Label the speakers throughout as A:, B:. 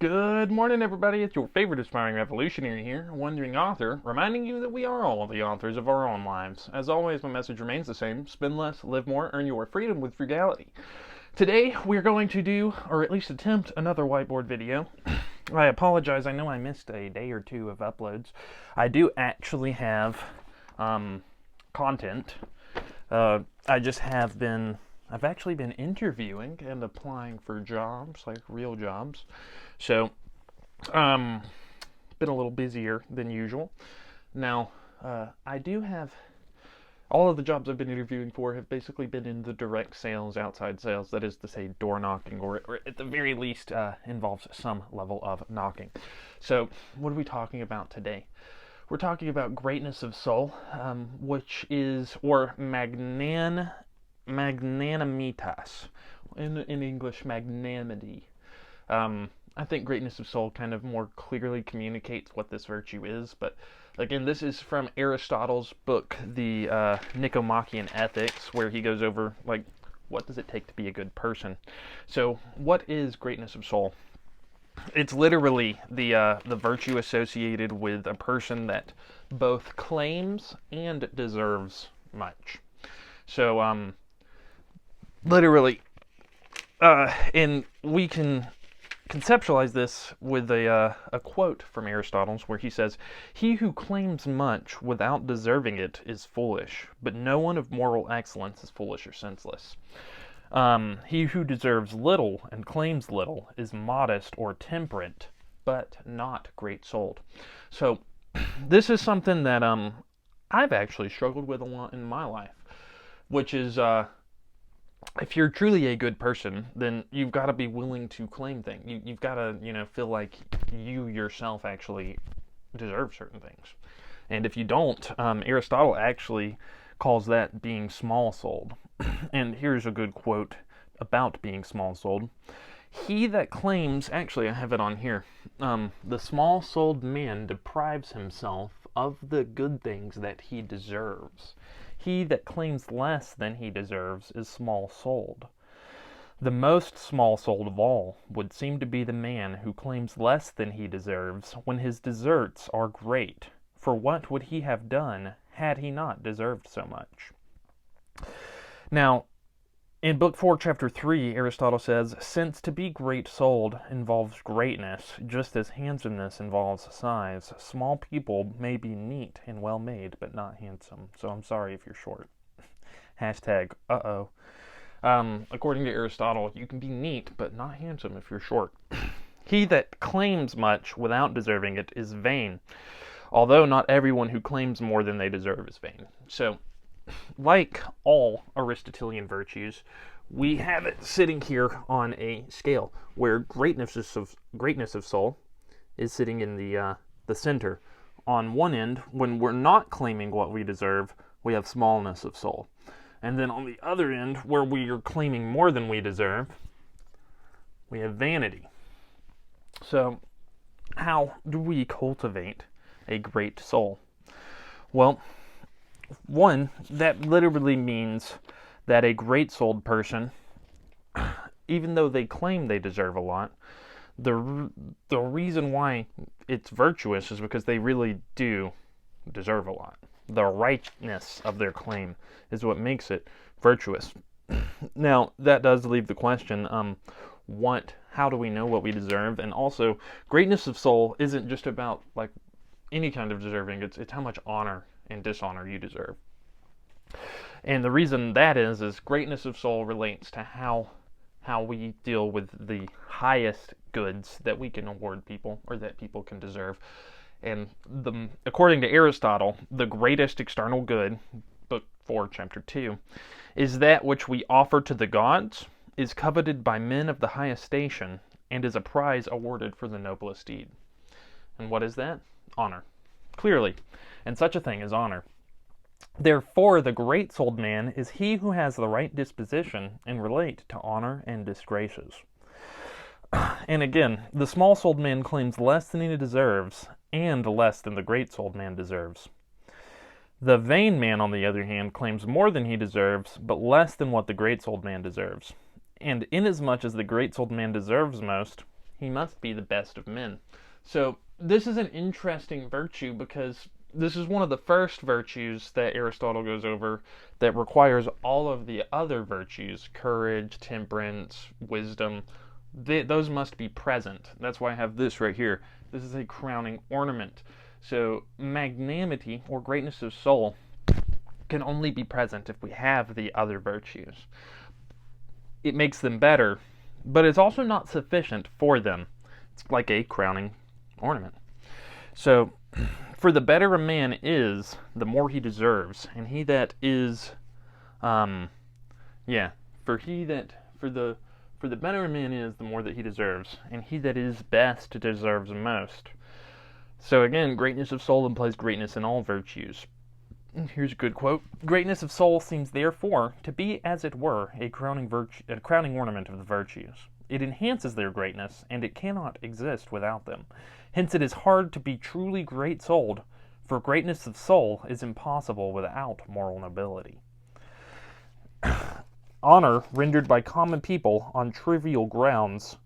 A: Good morning, everybody. It's your favorite aspiring revolutionary here, wandering author, reminding you that we are all the authors of our own lives. As always, my message remains the same: spend less, live more, earn your freedom with frugality. Today, we're going to do, or at least attempt, another whiteboard video. I apologize, I know I missed a day or two of uploads. I do actually have content. I've actually been interviewing and applying for jobs, like real jobs. So, been a little busier than usual. Now, I do have, all of the jobs I've been interviewing for have basically been in the direct sales, outside sales, that is to say door knocking, or at the very least involves some level of knocking. So, what are we talking about today? We're talking about greatness of soul, which is, or magnanimitas, in English, magnanimity. I think greatness of soul kind of more clearly communicates what this virtue is, but again, this is from Aristotle's book, the Nicomachean Ethics, where he goes over, like, what does it take to be a good person? So, what is greatness of soul? It's literally the virtue associated with a person that both claims and deserves much. So, literally, and we can conceptualize this with a quote from Aristotle where he says, "He who claims much without deserving it is foolish, but no one of moral excellence is foolish or senseless. He who deserves little and claims little is modest or temperate, but not great-souled." So this is something that I've actually struggled with a lot in my life, which is if you're truly a good person, then you've got to be willing to claim things. You've got to, feel like you yourself actually deserve certain things. And if you don't, Aristotle actually calls that being small-souled. And here's a good quote about being small-souled. "He that claims," actually I have it on here, "the small-souled man deprives himself of the good things that he deserves. He that claims less than he deserves is small-souled. The most small-souled of all would seem to be the man who claims less than he deserves when his deserts are great. For what would he have done had he not deserved so much?" Now, in Book 4, Chapter 3, Aristotle says, "Since to be great-souled involves greatness, just as handsomeness involves size, small people may be neat and well-made, but not handsome. So I'm sorry if you're short." Hashtag, uh-oh. According to Aristotle, you can be neat, but not handsome if you're short. "He that claims much without deserving it is vain, although not everyone who claims more than they deserve is vain." So, like all Aristotelian virtues, we have it sitting here on a scale where greatness of soul is sitting in the center. On one end, when we're not claiming what we deserve, we have smallness of soul. And then on the other end, where we are claiming more than we deserve, we have vanity. So, how do we cultivate a great soul? Well, one, that literally means that a great-souled person, even though they claim they deserve a lot, the reason why it's virtuous is because they really do deserve a lot. The rightness of their claim is what makes it virtuous. Now, that does leave the question, how do we know what we deserve? And also, greatness of soul isn't just about, like, any kind of deserving. It's how much honor and dishonor you deserve. And the reason that is greatness of soul relates to how we deal with the highest goods that we can award people, or that people can deserve. And according to Aristotle, the greatest external good, Book 4, Chapter 2, is that which we offer to the gods, is coveted by men of the highest station, and is a prize awarded for the noblest deed. And what is that? Honor. Clearly. And such a thing is honor. Therefore, the great-souled man is he who has the right disposition and relate to honor and disgraces. And again, the small-souled man claims less than he deserves, and less than the great-souled man deserves. The vain man, on the other hand, claims more than he deserves, but less than what the great-souled man deserves. And inasmuch as the great-souled man deserves most, he must be the best of men. So this is an interesting virtue because this is one of the first virtues that Aristotle goes over that requires all of the other virtues, courage, temperance, wisdom. Those must be present. That's why I have this right here. This is a crowning ornament. So magnanimity, or greatness of soul, can only be present if we have the other virtues. It makes them better, but it's also not sufficient for them. It's like a crowning ornament. So, for the better a man is, the more he deserves, and he that is, for the better a man is, the more that he deserves, and he that is best deserves most. So again, greatness of soul implies greatness in all virtues. Here's a good quote. Greatness of soul seems therefore to be, as it were, a crowning ornament of the virtues. It enhances their greatness, and it cannot exist without them. Hence it is hard to be truly great-souled, for greatness of soul is impossible without moral nobility. Honor rendered by common people on trivial grounds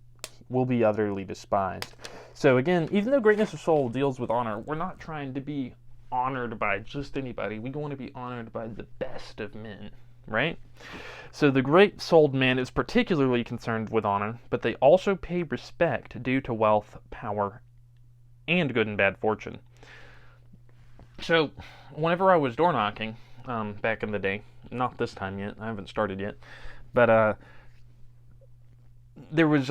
A: will be utterly despised. So again, even though greatness of soul deals with honor, we're not trying to be honored by just anybody. We want to be honored by the best of men, right? So the great-souled man is particularly concerned with honor, but they also pay respect due to wealth, power, and good and bad fortune. So whenever I was door knocking back in the day, not this time yet, I haven't started yet, but there was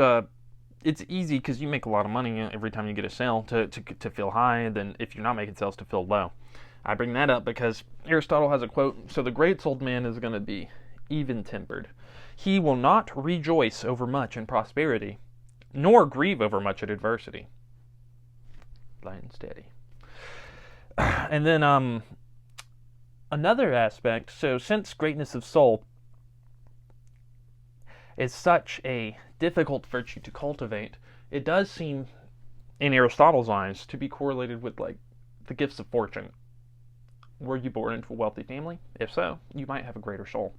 A: it's easy because you make a lot of money every time you get a sale to feel high, then if you're not making sales to feel low. I bring that up because Aristotle has a quote, so the great-souled man is going to be even-tempered. He will not rejoice over much in prosperity, nor grieve over much in adversity. Light and steady. And then another aspect, so since greatness of soul is such a difficult virtue to cultivate, it does seem, in Aristotle's eyes, to be correlated with like the gifts of fortune. Were you born into a wealthy family? If so, you might have a greater soul.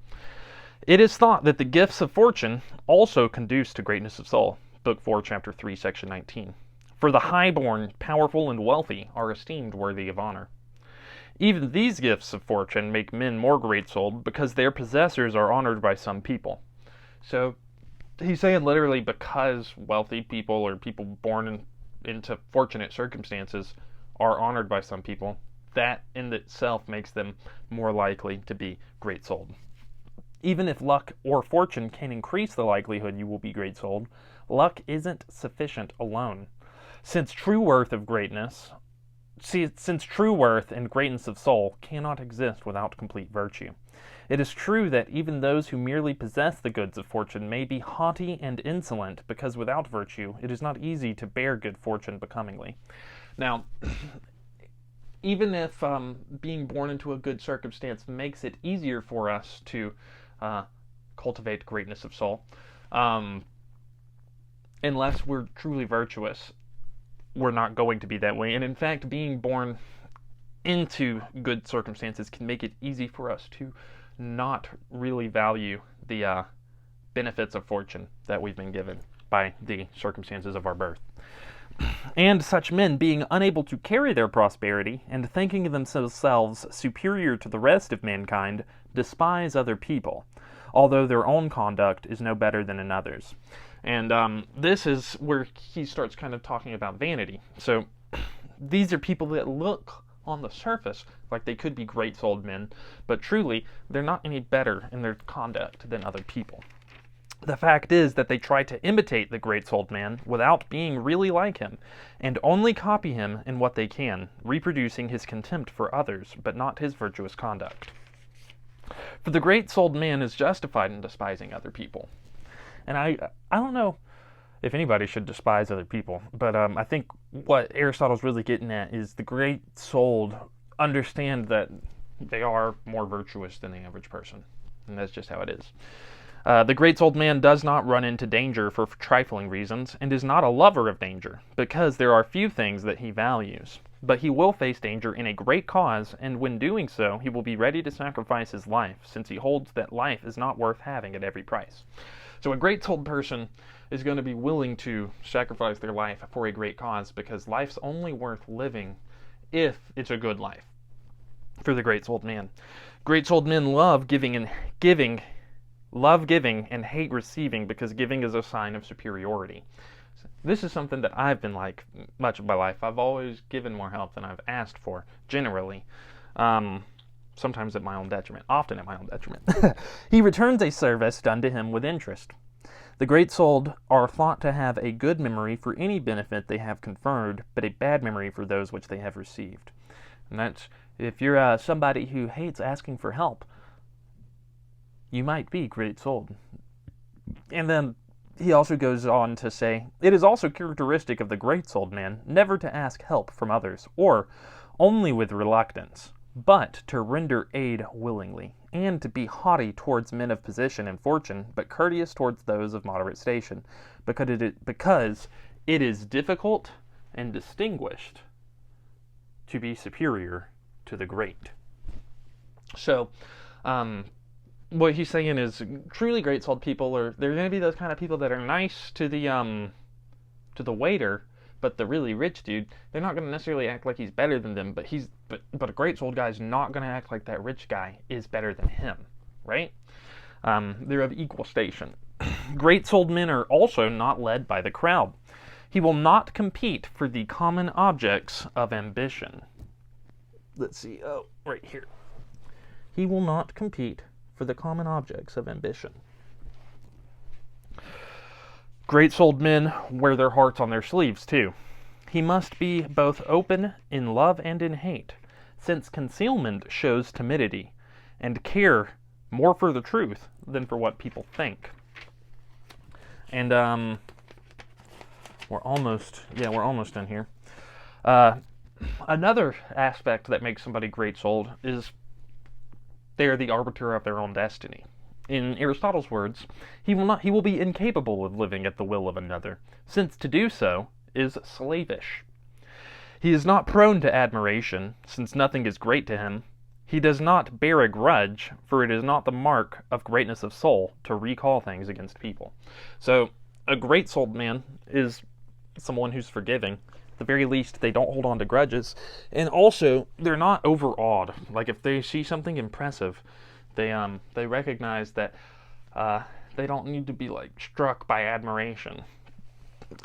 A: It is thought that the gifts of fortune also conduce to greatness of soul. Book 4, Chapter 3, Section 19. For the high-born, powerful, and wealthy are esteemed worthy of honor. Even these gifts of fortune make men more great-souled because their possessors are honored by some people. So he's saying literally because wealthy people or people born into fortunate circumstances are honored by some people, that in itself makes them more likely to be great-souled. Even if luck or fortune can increase the likelihood you will be great-souled, luck isn't sufficient alone. Since true worth and greatness of soul cannot exist without complete virtue. It is true that even those who merely possess the goods of fortune may be haughty and insolent, because without virtue it is not easy to bear good fortune becomingly. Now, even if being born into a good circumstance makes it easier for us to cultivate greatness of soul, unless we're truly virtuous, we're not going to be that way. And in fact, being born into good circumstances can make it easy for us to not really value the benefits of fortune that we've been given by the circumstances of our birth. And such men, being unable to carry their prosperity and thinking themselves superior to the rest of mankind, despise other people, although their own conduct is no better than another's. And this is where he starts kind of talking about vanity. So these are people that look on the surface like they could be great-souled men, but truly they're not any better in their conduct than other people. The fact is that they try to imitate the great-souled man without being really like him, and only copy him in what they can, reproducing his contempt for others, but not his virtuous conduct. For the great-souled man is justified in despising other people. And I don't know if anybody should despise other people, but I think what Aristotle's really getting at is the great-souled understand that they are more virtuous than the average person, and that's just how it is. The great-souled man does not run into danger for trifling reasons, and is not a lover of danger, because there are few things that he values. But he will face danger in a great cause, and when doing so, he will be ready to sacrifice his life, since he holds that life is not worth having at every price. So a great-souled person is going to be willing to sacrifice their life for a great cause, because life's only worth living if it's a good life. For the great-souled man, great-souled men love giving and hate receiving, because giving is a sign of superiority. This is something that I've been like much of my life. I've always given more help than I've asked for, generally. Sometimes at my own detriment, often at my own detriment. He returns a service done to him with interest. The great-souled are thought to have a good memory for any benefit they have conferred, but a bad memory for those which they have received. And that's, if you're somebody who hates asking for help, you might be great-souled. And then he also goes on to say, it is also characteristic of the great-souled man never to ask help from others, or only with reluctance, but to render aid willingly, and to be haughty towards men of position and fortune, but courteous towards those of moderate station, because it is difficult and distinguished to be superior to the great. So, what he's saying is, truly great-souled people they're going to be those kind of people that are nice to the waiter, but the really rich dude, they're not going to necessarily act like he's better than them, but a great-souled guy's not going to act like that rich guy is better than him, right? They're of equal station. Great-souled men are also not led by the crowd. He will not compete for the common objects of ambition. Let's see, right here. He will not compete for the common objects of ambition. Great-souled men wear their hearts on their sleeves, too. He must be both open in love and in hate, since concealment shows timidity, and care more for the truth than for what people think. And, we're almost done here. Another aspect that makes somebody great-souled is they are the arbiter of their own destiny. In Aristotle's words, he will be incapable of living at the will of another, since to do so is slavish. He is not prone to admiration, since nothing is great to him. He does not bear a grudge, for it is not the mark of greatness of soul to recall things against people. So, a great-souled man is someone who's forgiving. At the very least, they don't hold on to grudges. And also, they're not overawed. Like, if they see something impressive, they recognize that they don't need to be, like, struck by admiration.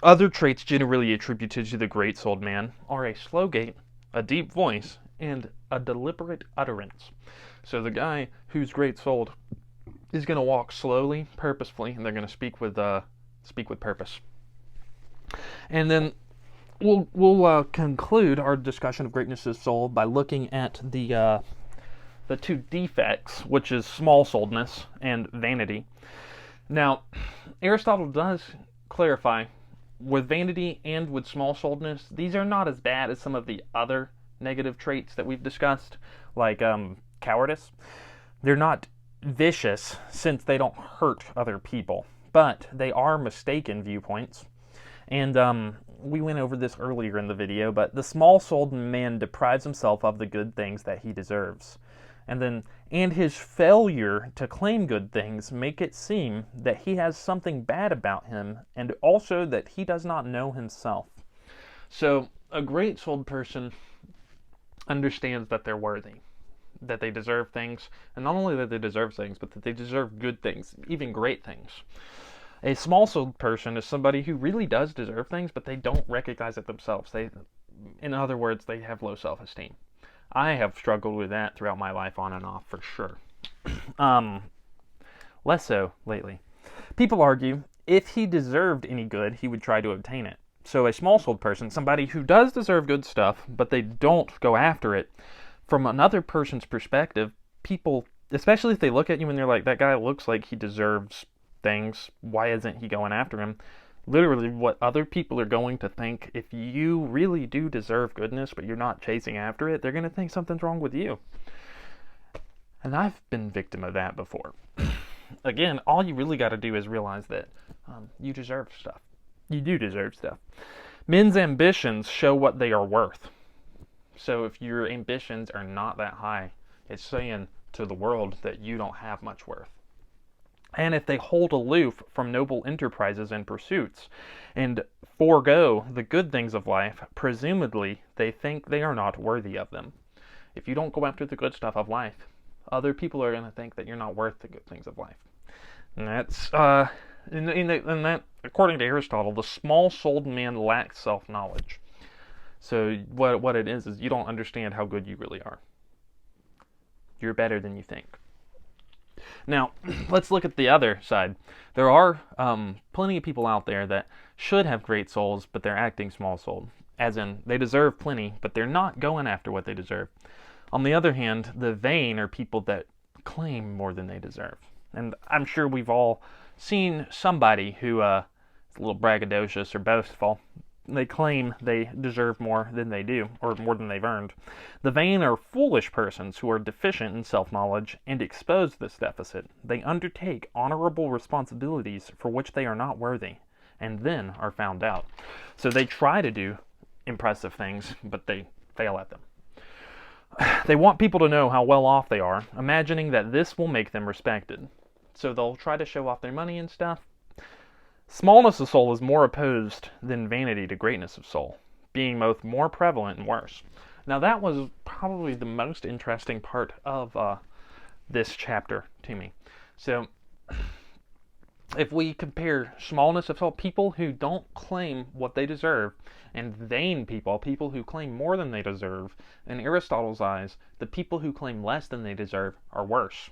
A: Other traits generally attributed to the great-souled man are a slow gait, a deep voice, and a deliberate utterance. So the guy who's great-souled is going to walk slowly, purposefully, and they're going to speak with purpose. And then we'll conclude our discussion of greatness of soul by looking at the two defects, which is small-souledness and vanity. Now, Aristotle does clarify, with vanity and with small-souledness, these are not as bad as some of the other negative traits that we've discussed, like cowardice. They're not vicious, since they don't hurt other people, but they are mistaken viewpoints. And we went over this earlier in the video, but the small-souled man deprives himself of the good things that he deserves. And his failure to claim good things make it seem that he has something bad about him, and also that he does not know himself. So a great-souled person understands that they're worthy, that they deserve things, and not only that they deserve things, but that they deserve good things, even great things. A small-souled person is somebody who really does deserve things, but they don't recognize it themselves. In other words, they have low self-esteem. I have struggled with that throughout my life, on and off, for sure. Less so lately. People argue, if he deserved any good, he would try to obtain it. So a small-souled person, somebody who does deserve good stuff, but they don't go after it, from another person's perspective, people, especially if they look at you and they're like, that guy looks like he deserves things, why isn't he going after him? Literally, what other people are going to think, if you really do deserve goodness, but you're not chasing after it, they're going to think something's wrong with you. And I've been victim of that before. Again, all you really got to do is realize that you deserve stuff. You do deserve stuff. Men's ambitions show what they are worth. So if your ambitions are not that high, it's saying to the world that you don't have much worth. And if they hold aloof from noble enterprises and pursuits, and forego the good things of life, presumably they think they are not worthy of them. If you don't go after the good stuff of life, other people are going to think that you're not worth the good things of life. And that's, in that, according to Aristotle, the small-souled man lacks self-knowledge. So what it is you don't understand how good you really are. You're better than you think. Now, let's look at the other side. There are plenty of people out there that should have great souls, but they're acting small-souled. As in, they deserve plenty, but they're not going after what they deserve. On the other hand, the vain are people that claim more than they deserve. And I'm sure we've all seen somebody who is a little braggadocious or boastful. They claim they deserve more than they do, or more than they've earned. The vain are foolish persons who are deficient in self-knowledge and expose this deficit. They undertake honorable responsibilities for which they are not worthy, and then are found out. So they try to do impressive things, but they fail at them. They want people to know how well off they are, imagining that this will make them respected. So they'll try to show off their money and stuff. Smallness of soul is more opposed than vanity to greatness of soul, being both more prevalent and worse. Now that was probably the most interesting part of this chapter to me. So if we compare smallness of soul, people who don't claim what they deserve, and vain people, people who claim more than they deserve, in Aristotle's eyes, the people who claim less than they deserve are worse.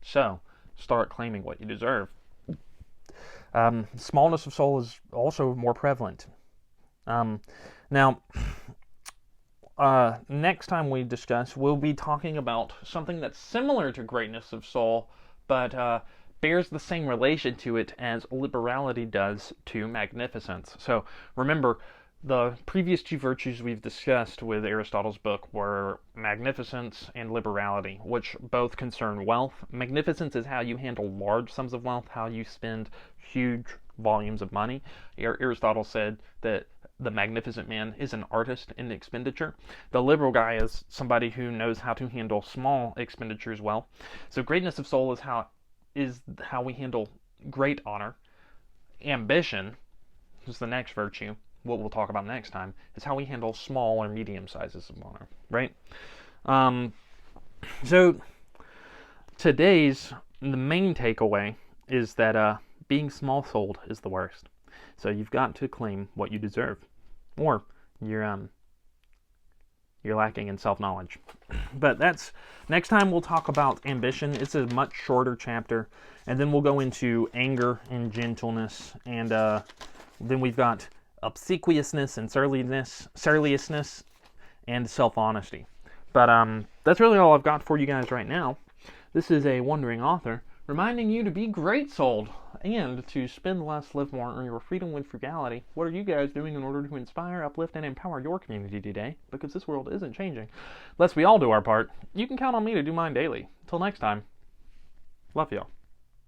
A: So, start claiming what you deserve. Smallness of soul is also more prevalent. Now, next time we discuss, we'll be talking about something that's similar to greatness of soul, but bears the same relation to it as liberality does to magnificence. So remember, the previous two virtues we've discussed with Aristotle's book were magnificence and liberality, which both concern wealth. Magnificence is how you handle large sums of wealth, how you spend huge volumes of money. Aristotle said that the magnificent man is an artist in expenditure. The liberal guy is somebody who knows how to handle small expenditures well. So greatness of soul is how we handle great honor. Ambition is the next virtue. What we'll talk about next time is how we handle small or medium sizes of honor, right? So the main takeaway is that being small-souled is the worst. So you've got to claim what you deserve, or you're lacking in self-knowledge. But that's next time we'll talk about ambition. It's a much shorter chapter, and then we'll go into anger and gentleness, and then we've got obsequiousness and surliousness, and self-honesty. But that's really all I've got for you guys right now. This is a wandering author reminding you to be great-souled and to spend less, live more, earn your freedom with frugality. What are you guys doing in order to inspire, uplift, and empower your community today? Because this world isn't changing. Unless we all do our part, you can count on me to do mine daily. Till next time, love y'all.